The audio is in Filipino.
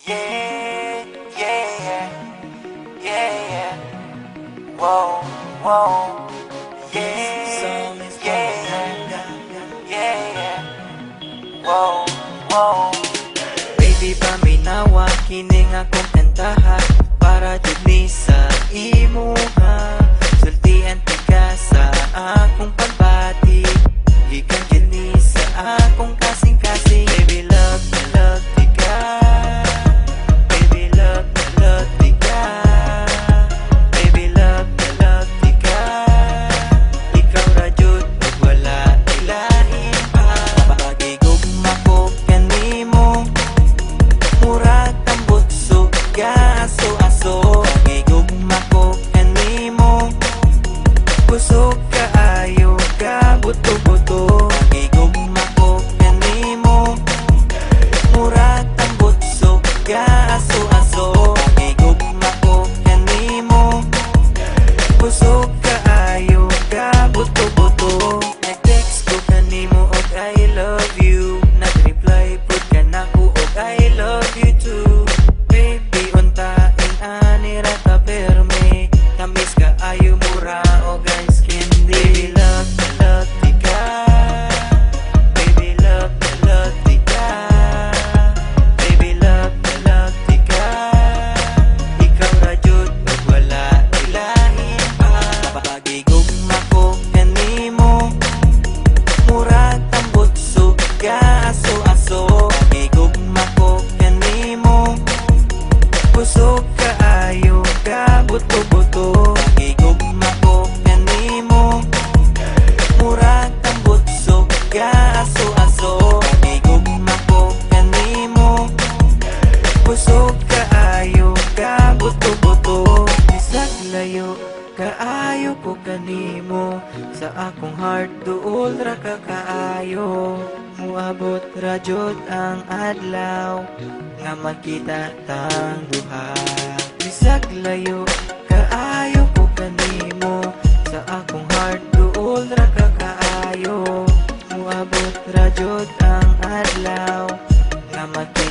Yeah, yeah, yeah, yeah. Whoa, whoa. Yeah, yeah, yeah. Whoa, whoa. Baby, paminawa kining akong kantahan para jud ni sa imuha. Sultian ti ka sa akong pagbati, gikan jud ni sa akong kasing-kasing. Baby, love ti ka. Baby, love ti ka. Baby, love ti ka. Ikaw ra jud ug wala ilahin pa. Pagigugma ko kanimo, murag tambot suga aso-aso. Pagigugma ko kanimo, kusog kaayo ka buto-buto. Pagigugma ko kanimo, murag tambot suga aso-aso. Pagigugma ko kanimo, kusog kaayo ka buto-buto. Nag-text ko kanimo og I love you, nag-reply pud ka nako og I love you too. Baby, untain ani ra ta perme, tamis ka ayo mura og ice candy. Baby, love ti ka. Baby, love ti ka. Baby, love ti ka. Ikaw ra jud ug wala ilahin pa. Pagigugma ko kanimo, murag tambot suga aso-aso. Pagigugma ko kanimo, kusog kaayo ka buto-buto. Pagigugma ko kanimo, murag tambot suga aso-aso. Pagigugma ko kanimo, kusog kaayo ka buto-buto. Bisag layo kaayo ko kanimo, sa akong heart duol ra ka kaayo. Muabot ra jud ang adlaw nga makita tang duha. Bisag layo kaayo ko kanimo, sa akong heart duol ra ka kaayo. Muabot ra jud ang adlaw nga makita